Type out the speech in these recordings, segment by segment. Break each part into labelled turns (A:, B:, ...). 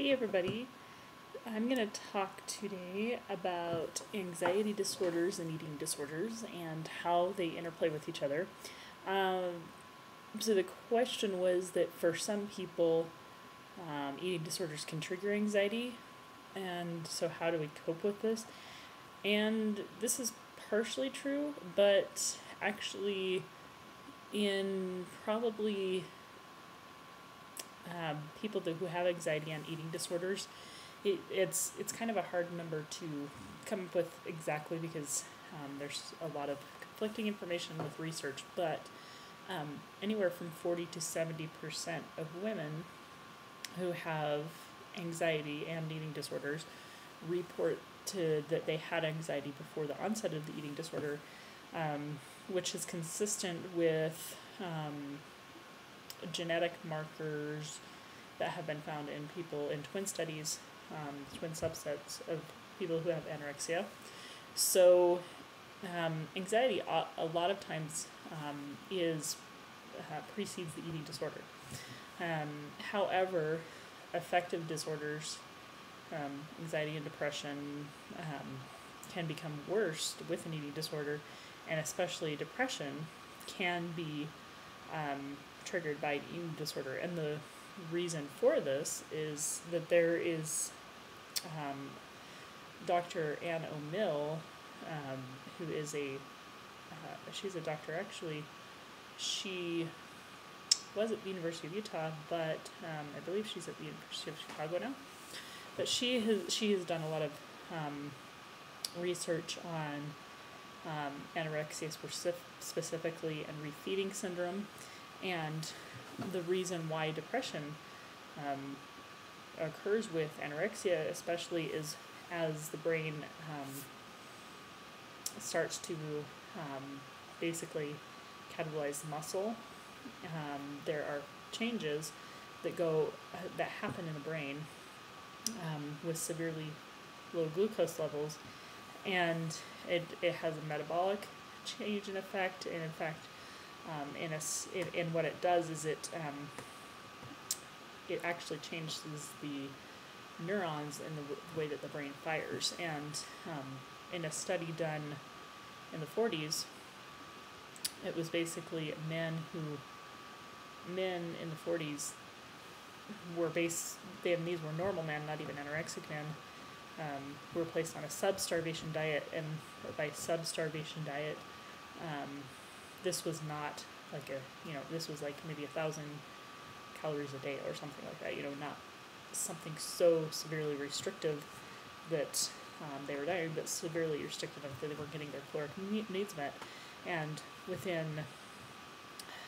A: Hey everybody, I'm going to talk today about anxiety disorders and eating disorders and how they interplay with each other. So the question was that for some people, eating disorders can trigger anxiety, and so how do we cope with this? And this is partially true, but actually in probably people who have anxiety and eating disorders, it's kind of a hard number to come up with exactly because there's a lot of conflicting information with research, but anywhere from 40 to 70% of women who have anxiety and eating disorders report that they had anxiety before the onset of the eating disorder, which is consistent with genetic markers that have been found in people in twin studies, twin subsets of people who have anorexia. So anxiety a lot of times precedes the eating disorder. However, affective disorders, anxiety and depression, can become worse with an eating disorder, and especially depression can be triggered by an eating disorder. And the reason for this is that there is Dr. Ann O'Mill, who is she's a doctor actually. She was at the University of Utah, but I believe she's at the University of Chicago now. But she has done a lot of research on anorexia specifically and refeeding syndrome, and the reason why depression occurs with anorexia especially is as the brain starts to basically catabolize muscle. There are changes that happen in the brain with severely low glucose levels, and it has a metabolic change in effect. And in fact, in what it does is it actually changes the neurons in the way that the brain fires. And in a study done in the 40s, it was basically men in the 40s these were normal men, not even anorexic men, were placed on a sub-starvation diet, and by sub-starvation diet, this was not like this was like maybe 1,000 calories a day or something like that, not something so severely restrictive that they were dying, but severely restrictive enough that they weren't getting their caloric needs met. And within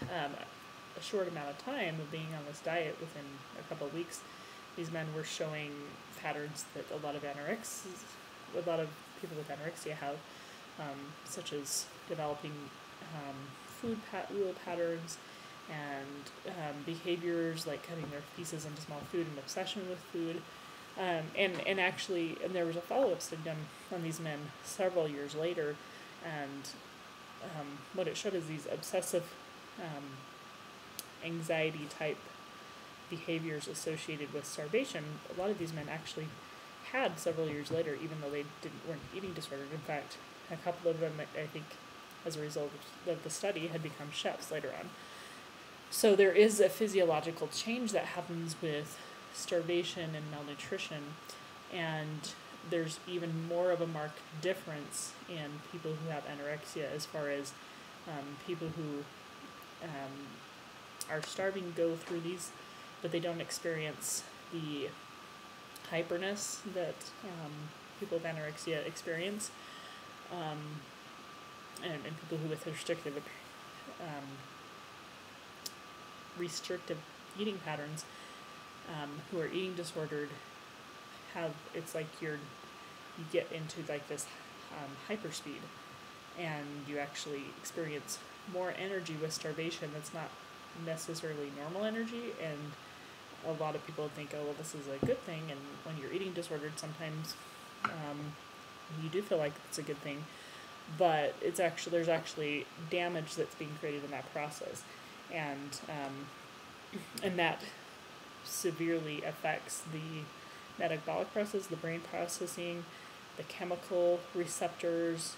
A: a short amount of time of being on this diet, within a couple of weeks, these men were showing patterns that a lot of people with anorexia have, such as developing food wheel patterns and behaviors like cutting their pieces into small food and obsession with food. And there was a follow-up study done on these men several years later, and what it showed is these obsessive anxiety type behaviors associated with starvation. A lot of these men actually had several years later, even though they weren't eating disordered. In fact, a couple of them, I think, as a result of the study, had become chefs later on. So there is a physiological change that happens with starvation and malnutrition, and there's even more of a marked difference in people who have anorexia as far as people who are starving go through these, but they don't experience the hyperness that people with anorexia experience, and people who with restrictive eating patterns, who are eating disordered, it's like you get into like this hyperspeed, and you actually experience more energy with starvation that's not necessarily normal energy. And a lot of people think, oh, well, this is a good thing, and when you're eating disordered, sometimes you do feel like it's a good thing, but there's actually damage that's being created in that process, and that severely affects the metabolic process, the brain processing, the chemical receptors,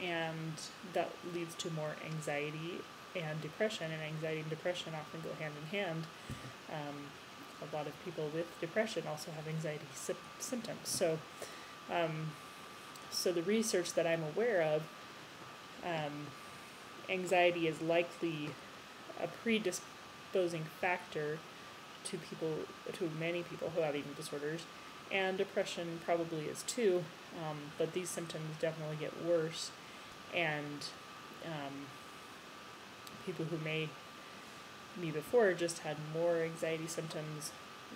A: and that leads to more anxiety and depression. And anxiety and depression often go hand in hand. A lot of people with depression also have anxiety symptoms. So the research that I'm aware of, anxiety is likely a predisposing factor to many people who have eating disorders, and depression probably is too, but these symptoms definitely get worse, and people who me before just had more anxiety symptoms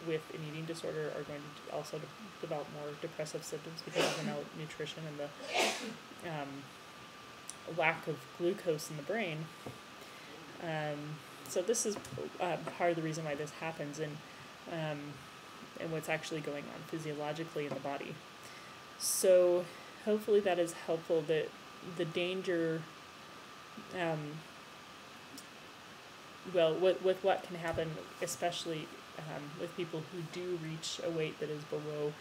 A: with an eating disorder are going to also develop more depressive symptoms because of the malnutrition and the lack of glucose in the brain. So this is part of the reason why this happens, and what's actually going on physiologically in the body. So hopefully that is helpful. That the danger, with what can happen, especially with people who do reach a weight that is below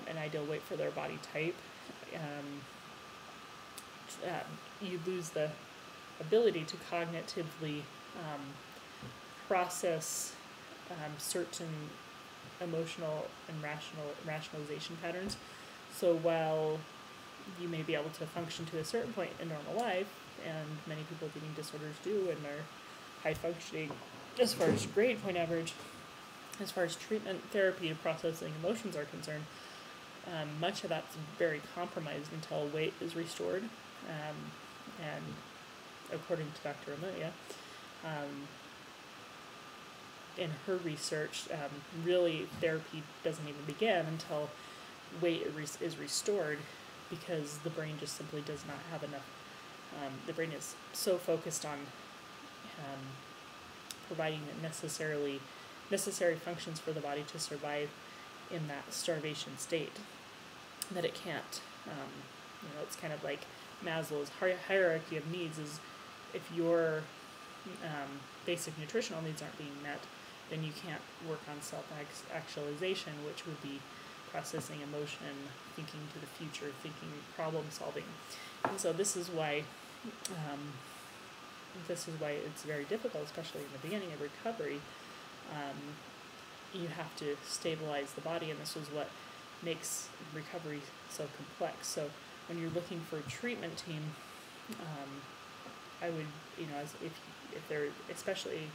A: an ideal weight for their body type, you lose the ability to cognitively process certain emotional and rationalization patterns. So while you may be able to function to a certain point in normal life, and many people with eating disorders do and are high functioning as far as grade point average, as far as treatment, therapy, and processing emotions are concerned, much of that's very compromised until weight is restored. And according to Dr. Amelia, in her research, really therapy doesn't even begin until weight is restored, because the brain just simply does not have enough. The brain is so focused on providing necessary functions for the body to survive in that starvation state that it can't. It's kind of like Maslow's hierarchy of needs is, if your basic nutritional needs aren't being met, then you can't work on self-actualization, which would be processing emotion, thinking to the future, thinking problem solving. And so this is why it's very difficult, especially in the beginning of recovery. You have to stabilize the body, and this is what makes recovery so complex. So when you're looking for a treatment team, I would, especially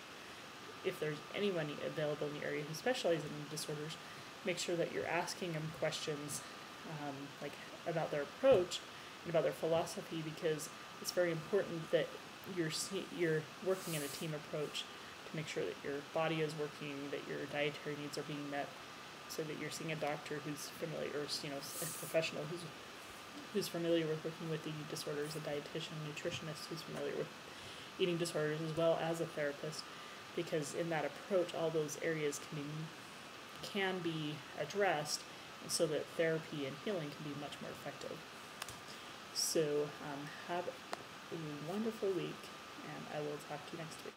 A: if there's anyone available in the area who specializes in disorders, make sure that you're asking them questions like about their approach and about their philosophy, because it's very important that you're working in a team approach to make sure that your body is working, that your dietary needs are being met, so that you're seeing a doctor who's familiar, or a professional who's familiar with working with eating disorders, a dietitian, nutritionist who's familiar with eating disorders, as well as a therapist, because in that approach, all those areas can be addressed, and so that therapy and healing can be much more effective. So have a wonderful week, and I will talk to you next week.